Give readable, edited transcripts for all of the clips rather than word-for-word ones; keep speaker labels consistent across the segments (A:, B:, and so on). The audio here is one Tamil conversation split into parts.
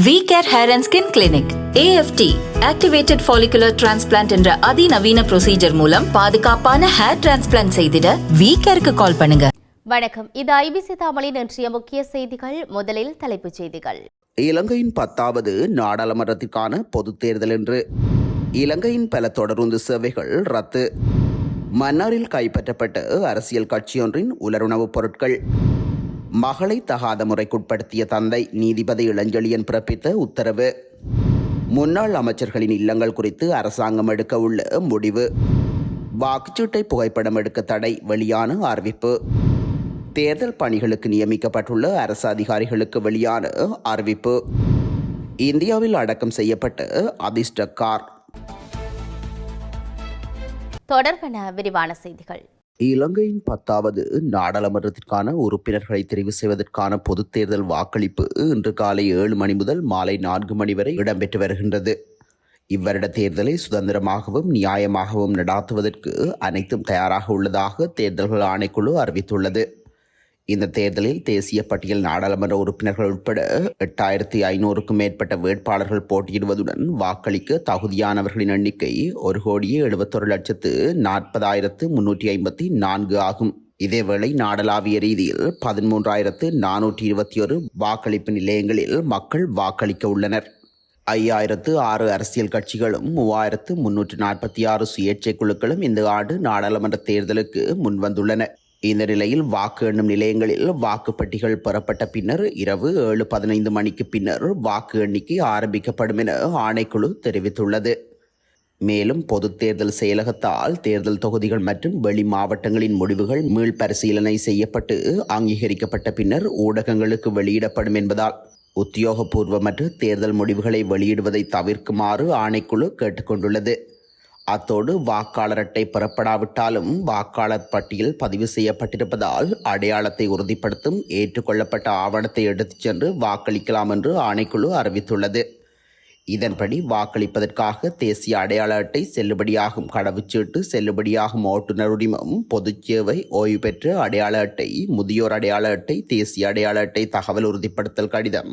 A: V-Care Hair and Skin Clinic AFT Activated Follicular Transplant என்ற அதிநவீன ப்ரொசீஜர் மூலம் பாதுகாப்பான ஹேர் டிரான்ஸ்பிளான்ட் செய்திட V-Careக்கு கால் பண்ணுங்க.
B: வணக்கம், இது ஐபிசி தமிழின் இன்றைய முக்கிய செய்திகள். முதலில் தலைப்புச் செய்திகள்.
C: இலங்கையின் 10வது நாடாளுமன்றத்திற்கான பொதுத் தேர்தல் என்று இலங்கையின் பல தொடருந்து சேவைகள் ரத்து. மன்னாரில் கைப்பற்றப்பட்ட அரசியல் கட்சியொன்றின் உலருணவுப் பொருட்கள். மகளை தகாத முறைக்குட்படுத்திய தந்தை நீதிபதி இளஞ்செழியன் பிறப்பித்த உத்தரவு. முன்னாள் அமைச்சர்களின் இல்லங்கள் குறித்து அரசாங்கம் எடுக்க உள்ள முடிவு. வாக்குச்சீட்டை புகைப்படம் எடுக்க தடை, வெளியான அறிவிப்பு. தேர்தல் பணிகளுக்கு நியமிக்கப்பட்டுள்ள அரசு அதிகாரிகளுக்கு வெளியான அறிவிப்பு. இந்தியாவில் அடக்கம் செய்யப்பட்ட அதிர்ஷ்ட கார்.
B: தொடர்பான விரிவான செய்திகள்.
C: இலங்கையின் 10வது நாடாளுமன்றத்திற்கான உறுப்பினர்களை தெரிவு செய்வதற்கான பொதுத் தேர்தல் வாக்களிப்பு இன்று காலை 7 மணி முதல் மாலை 4 மணி வரை இடம்பெற்று வருகின்றது. இவ்வருட தேர்தலை சுதந்திரமாகவும் நியாயமாகவும் நடாத்துவதற்கு அனைத்தும் தயாராக உள்ளதாக தேர்தல்கள் ஆணைக்குழு அறிவித்துள்ளது. இந்த தேர்தலில் தேசிய பட்டியல் நாடாளுமன்ற உறுப்பினர்கள் உட்பட 8500க்கும் மேற்பட்ட வேட்பாளர்கள் போட்டியிடுவதுடன் வாக்களிக்க தகுதியானவர்களின் எண்ணிக்கை 1,71,40,354 ஆகும். இதேவேளை நாடளாவிய ரீதியில் 13,421 வாக்களிப்பு நிலையங்களில் மக்கள் வாக்களிக்க உள்ளனர். 5,006 அரசியல் கட்சிகளும் 3,346 சுயேட்சை குழுக்களும் இந்த ஆண்டு நாடாளுமன்ற தேர்தலுக்கு முன்வந்துள்ளன. இந்த நிலையில் வாக்கு எண்ணும் நிலையங்களில் வாக்குப்பட்டிகள் பெறப்பட்ட பின்னர் இரவு 7:15 மணிக்கு பின்னர் வாக்கு எண்ணிக்கை ஆரம்பிக்கப்படும் என ஆணைக்குழு தெரிவித்துள்ளது. மேலும் பொது தேர்தல் செயலகத்தால் தேர்தல் தொகுதிகள் மற்றும் வெளி மாவட்டங்களின் முடிவுகள் மீள்பரிசீலனை செய்யப்பட்டு அங்கீகரிக்கப்பட்ட பின்னர் ஊடகங்களுக்கு வெளியிடப்படும் என்பதால் உத்தியோகபூர்வமற்ற தேர்தல் முடிவுகளை வெளியிடுவதை தவிர்க்குமாறு ஆணைக்குழு கேட்டுக்கொண்டுள்ளது. அத்தோடு வாக்காளர் அட்டை பெறப்படாவிட்டாலும் வாக்காளர் பட்டியல் பதிவு செய்யப்பட்டிருப்பதால் அடையாளத்தை உறுதிப்படுத்தும் ஏற்றுக்கொள்ளப்பட்ட ஆவணத்தை எடுத்துச் சென்று வாக்களிக்கலாம் என்று ஆணைக்குழு அறிவித்துள்ளது. இதன்படி வாக்களிப்பதற்காக தேசிய அடையாள அட்டை, செல்லுபடியாகும் கடவுச்சீட்டு, செல்லுபடியாகும் ஓட்டுநர் உரிமம், பொதுச்சேவை, ஓய்வு பெற்ற அடையாள அட்டை, முதியோர் அடையாள அட்டை, தேசிய அடையாள அட்டை, தகவல் உறுதிப்படுத்தல் கடிதம்,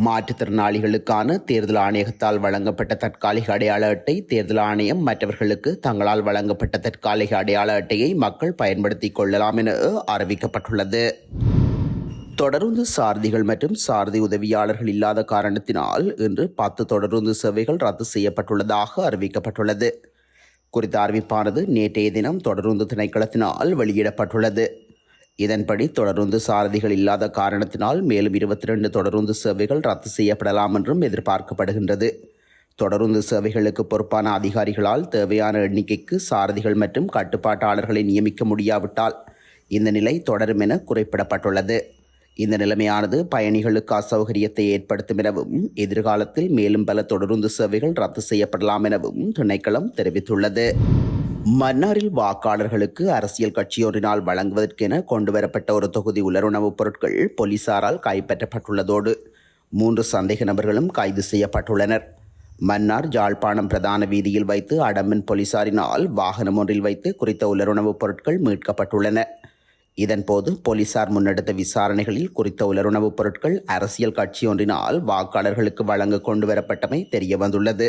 C: மாற்றுத்திறனாளிகளுக்கான தேர்தல் ஆணையகத்தால் வழங்கப்பட்ட தற்காலிக அடையாள அட்டை, தேர்தல் ஆணையம் மற்றவர்களுக்கு தங்களால் வழங்கப்பட்ட தற்காலிக அடையாள அட்டையை மக்கள் பயன்படுத்திக் கொள்ளலாம் என அறிவிக்கப்பட்டுள்ளது. தொடருந்து சாரதிகள் மற்றும் சாரதி உதவியாளர்கள் இல்லாத காரணத்தினால் இன்று 10 தொடருந்து சேவைகள் ரத்து செய்யப்பட்டுள்ளதாக அறிவிக்கப்பட்டுள்ளது. குறித்த அறிவிப்பானது நேற்றைய தினம் தொடருந்து திணைக்களத்தினால் வெளியிடப்பட்டுள்ளது. இதன்படி தொடருந்து சாரதிகள் இல்லாத காரணத்தினால் மேலும் 22 தொடருந்து சேவைகள் ரத்து செய்யப்படலாம் என்றும் எதிர்பார்க்கப்படுகின்றது. தொடருந்து சேவைகளுக்கு பொறுப்பான அதிகாரிகளால் தேவையான எண்ணிக்கைக்கு சாரதிகள் மற்றும் கட்டுப்பாட்டாளர்களை நியமிக்க முடியாவிட்டால் இந்த நிலை தொடரும் என குறிப்பிடப்பட்டுள்ளது. இந்த நிலைமையானது பயணிகளுக்கு அசௌகரியத்தை ஏற்படுத்தும் எனவும் எதிர்காலத்தில் மேலும் பல தொடருந்து சேவைகள் ரத்து செய்யப்படலாம் எனவும் திணைக்களம் தெரிவித்துள்ளது. மன்னாரில் வாக்காளர்களுக்கு அரசியல் கட்சியொன்றினால் வழங்குவதற்கென கொண்டுவரப்பட்ட ஒரு தொகுதி உலருணவுப் பொருட்கள் போலீசாரால் கைப்பற்றப்பட்டுள்ளதோடு 3 சந்தேக நபர்களும் கைது செய்யப்பட்டுள்ளனர். மன்னார் ஜாழ்ப்பாணம் பிரதான வீதியில் வைத்து அடம்பன் போலீசாரினால் வாகனம் ஒன்றில் வைத்து குறித்த உலருணவுப் பொருட்கள் மீட்கப்பட்டுள்ளன. இதன்போது போலீசார் முன்னெடுத்த விசாரணைகளில் குறித்த உலருணவுப் பொருட்கள் அரசியல் கட்சியொன்றினால் வாக்காளர்களுக்கு வழங்க கொண்டு வரப்பட்டமை தெரிய வந்துள்ளது.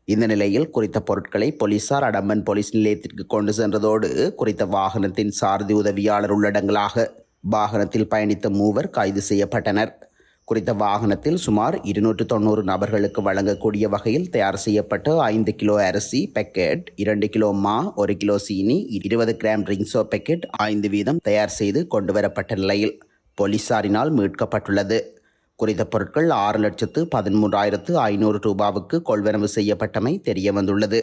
C: இந்த நிலையில் குறித்த பொருட்களை போலீசார் அடம்பன் போலீஸ் நிலையத்திற்கு கொண்டு சென்றதோடு குறித்த வாகனத்தின் சாரதி உதவியாளர் உள்ளடங்கலாக வாகனத்தில் பயணித்த 3 கைது செய்யப்பட்டனர். குறித்த வாகனத்தில் சுமார் 290 நபர்களுக்கு வழங்கக்கூடிய வகையில் தயார் செய்யப்பட்ட 5 கிலோ அரிசி பேக்கெட், 2 கிலோ மா, 1 கிலோ சீனி, 20 கிராம் ரிங்ஸோ பேக்கெட் 5 வீதம் தயார் செய்து கொண்டுவரப்பட்ட நிலையில் போலீசாரினால் மீட்கப்பட்டுள்ளது. குறித்த பொருட்கள் 6,13,500 ரூபாவுக்கு கொள்வனவு செய்யப்பட்டமை தெரிய வந்துள்ளது.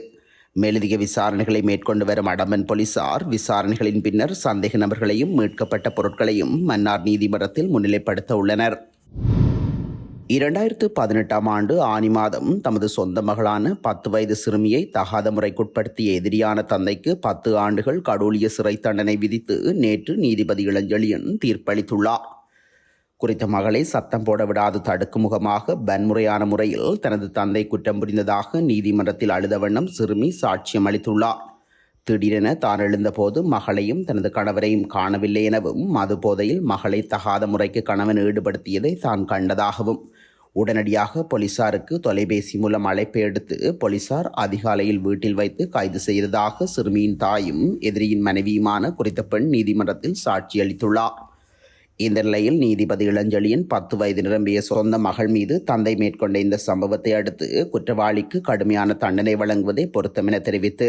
C: மேலதிக விசாரணைகளை மேற்கொண்டு வரும் அடம்பன் போலீசார் விசாரணைகளின் பின்னர் சந்தேக நபர்களையும் மீட்கப்பட்ட பொருட்களையும் மன்னார் நீதிமன்றத்தில் முன்னிலைப்படுத்த உள்ளனர். 2018ஆம் ஆண்டு ஆனி மாதம் தமது சொந்த மகளான 10 வயது சிறுமியை தகாத முறைக்குட்படுத்திய எதிரியான தந்தைக்கு 10 ஆண்டுகள் கடூழிய சிறை தண்டனை விதித்து நேற்று நீதிபதி இளஞ்செழியன் தீர்ப்பளித்துள்ளார். குறித்த மகளை சத்தம் போட விடாது தடுக்கும் முகமாக வன்முறையான முறையில் தனது தந்தை குற்றம் புரிந்ததாக நீதிமன்றத்தில் அழுத வண்ணம் சிறுமி சாட்சியம் அளித்துள்ளார். திடீரென தான் எழுந்தபோது மகளையும் தனது கணவரையும் காணவில்லை எனவும் மது போதையில் மகளை தகாத முறைக்கு கணவன் ஈடுபடுத்தியதை தான் கண்டதாகவும் உடனடியாக போலீசாருக்கு தொலைபேசி மூலம் அழைப்பை எடுத்து போலீசார் அதிகாலையில் வீட்டில் வைத்து கைது செய்ததாக சிறுமியின் தாயும் எதிரியின் மனைவியுமான குறித்த பெண் நீதிமன்றத்தில் சாட்சியளித்துள்ளார். இந்த நிலையில் நீதிபதி இளஞ்செழியன் 10 வயது நிரம்பிய சொந்த மகள் மீது தந்தை மேற்கொண்ட இந்த சம்பவத்தை அடுத்து குற்றவாளிக்கு கடுமையான தண்டனை வழங்குவதே பொருத்தம் என தெரிவித்து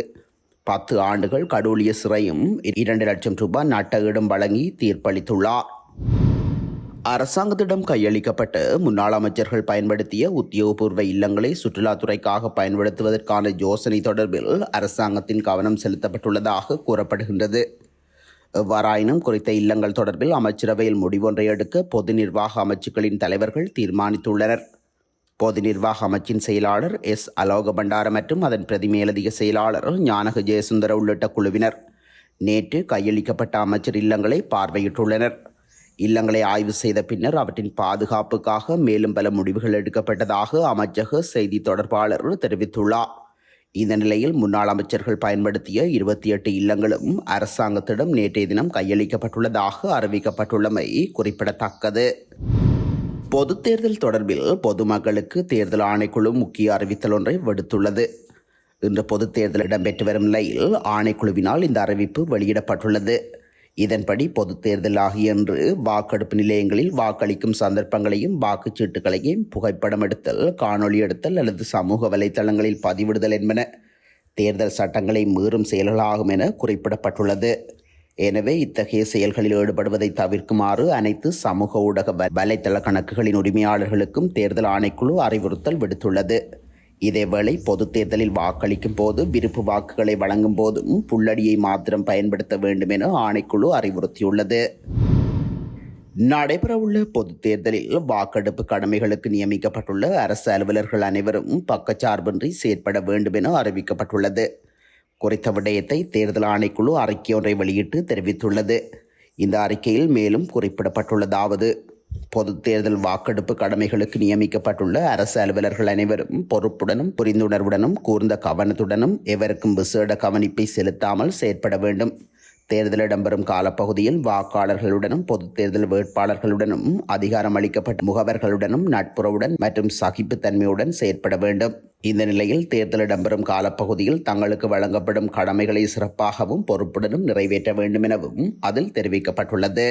C: 10 ஆண்டுகள் கடூழிய சிறையும் 2 லட்சம் ரூபாய் நட்டஈடும் வழங்கி தீர்ப்பளித்துள்ளார். அரசாங்கத்திடம் கையளிக்கப்பட்ட முன்னாள் அமைச்சர்கள் பயன்படுத்திய உத்தியோகபூர்வ இல்லங்களை சுற்றுலாத்துறைக்காக பயன்படுத்துவதற்கான யோசனை தொடர்பில் அரசாங்கத்தின் கவனம் செலுத்தப்பட்டுள்ளதாக கூறப்படுகின்றது. எவ்வாறாயினும் குறித்த இல்லங்கள் தொடர்பில் அமைச்சரவையில் முடிவொன்றை எடுக்க பொது நிர்வாக அமைச்சுக்களின் தலைவர்கள் தீர்மானித்துள்ளனர். பொது நிர்வாக அமைச்சின் செயலாளர் எஸ். அலோக பண்டார மற்றும் அதன் பிரதி மேலதிக செயலாளர் ஞானக ஜெயசுந்தர உள்ளிட்ட குழுவினர் நேற்று கையளிக்கப்பட்ட அமைச்சர் இல்லங்களை பார்வையிட்டுள்ளனர். இல்லங்களை ஆய்வு செய்த பின்னர் அவற்றின் பாதுகாப்புக்காக மேலும் பல முடிவுகள் எடுக்கப்பட்டதாக அமைச்சக செய்தி தொடர்பாளர் தெரிவித்துள்ளார். இந்த நிலையில் முன்னாள் அமைச்சர்கள் பயன்படுத்திய 28 இல்லங்களும் அரசாங்கத்திடம் நேற்றைய தினம் கையளிக்கப்பட்டுள்ளதாக அறிவிக்கப்பட்டுள்ளமை குறிப்பிடத்தக்கது. பொது தேர்தல் தொடர்பில் பொதுமக்களுக்கு தேர்தல் ஆணைக்குழு முக்கிய அறிவித்தல் ஒன்றை விடுத்துள்ளது. இன்று பொது தேர்தல் இடம்பெற்று வரும் நிலையில் ஆணைக்குழுவினால் இந்த அறிவிப்பு வெளியிடப்பட்டுள்ளது. இதன்படி பொது தேர்தல் ஆகிய அன்று வாக்கெடுப்பு நிலையங்களில் வாக்களிக்கும் சந்தர்ப்பங்களையும் வாக்குச்சீட்டுகளையும் புகைப்படம் எடுத்தல், காணொலி எடுத்தல் அல்லது சமூக வலைதளங்களில் பதிவிடுதல் என்பன தேர்தல் சட்டங்களை மீறும் செயல்களாகும் என குறிப்பிடப்பட்டுள்ளது. எனவே இத்தகைய செயல்களில் ஈடுபடுவதை தவிர்க்குமாறு அனைத்து சமூக ஊடக வலைதள கணக்குகளின் உரிமையாளர்களுக்கும் தேர்தல் ஆணைக்குழு அறிவுறுத்தல் விடுத்துள்ளது. இதேவேளை பொது தேர்தலில் வாக்களிக்கும் போது விருப்பு வாக்குகளை வழங்கும் போதும் புல்லடியை மாத்திரம் பயன்படுத்த வேண்டும் என ஆணைக்குழு அறிவுறுத்தியுள்ளது. நடைபெறவுள்ள பொது தேர்தலில் வாக்கெடுப்பு கடமைகளுக்கு நியமிக்கப்பட்டுள்ள அரசு அலுவலர்கள் அனைவரும் பக்கச்சார்பின்றி செயற்பட வேண்டும் என அறிவிக்கப்பட்டுள்ளது. குறித்த விடயத்தை தேர்தல் ஆணைக்குழு அறிக்கை ஒன்றை வெளியிட்டு தெரிவித்துள்ளது. இந்த அறிக்கையில் மேலும் குறிப்பிடப்பட்டுள்ளதாவது: பொது தேர்தல் வாக்கெடுப்பு கடமைகளுக்கு நியமிக்கப்பட்டுள்ள அரசு அலுவலர்கள் அனைவரும் பொறுப்புடனும் புரிந்துணர்வுடனும் கூர்ந்த கவனத்துடனும் எவருக்கும் விசேட கவனிப்பை செலுத்தாமல் செயற்பட வேண்டும். தேர்தல் இடம்பெறும் காலப்பகுதியில் வாக்காளர்களுடனும் பொது தேர்தல் வேட்பாளர்களுடனும் அதிகாரம் அளிக்கப்பட்ட முகவர்களுடனும் நட்புறவுடன் மற்றும் சகிப்புத்தன்மையுடன் செயற்பட வேண்டும். இந்த நிலையில் தேர்தல் இடம்பெறும் காலப்பகுதியில் தங்களுக்கு வழங்கப்படும் கடமைகளை சிறப்பாகவும் பொறுப்புடனும் நிறைவேற்ற வேண்டும் எனவும் அதில் தெரிவிக்கப்பட்டுள்ளது.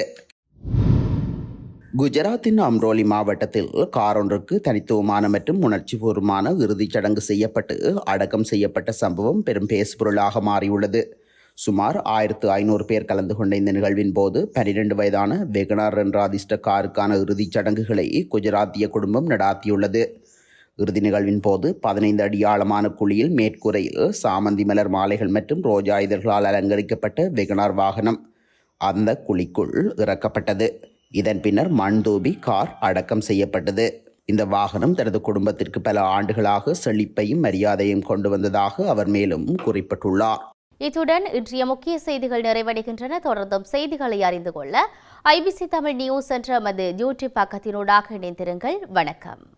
C: குஜராத்தின் அம்ரோலி மாவட்டத்தில் கார் ஒன்றுக்கு தனித்துவமான மற்றும் உணர்ச்சிபூர்வமான இறுதிச் சடங்கு செய்யப்பட்டு அடக்கம் செய்யப்பட்ட சம்பவம் பெரும் பேசுபொருளாக மாறியுள்ளது. சுமார் 1500 பேர் கலந்து கொண்ட இந்த நிகழ்வின் போது 12 வயதான வெகனார் என்ற அதிர்ஷ்ட காருக்கான இறுதிச் சடங்குகளை குஜராத்திய குடும்பம் நடாத்தியுள்ளது. இறுதி நிகழ்வின் போது 15 அடி ஆழமான குழியில் மேற்கூரையில் சாமந்தி மலர் மாலைகள் மற்றும் ரோஜா இதழ்களால் அலங்கரிக்கப்பட்ட வெகனார் வாகனம் அந்த குழிக்குள் இறக்கப்பட்டது. இதன் பின்னர் மண் தூவி கார் அடக்கம் செய்யப்பட்டது. இந்த வாகனம் தனது குடும்பத்திற்கு பல ஆண்டுகளாக செழிப்பையும் மரியாதையும் கொண்டு வந்ததாக அவர் மேலும் குறிப்பிட்டுள்ளார்.
B: இத்துடன் இன்றைய முக்கிய செய்திகள் நிறைவடைகின்றன. தொடர்ந்தும் செய்திகளை அறிந்து கொள்ள IBC தமிழ் நியூஸ் என்ற நமது யூடியூப் பக்கத்தினூடாக இணைந்திருங்கள். வணக்கம்.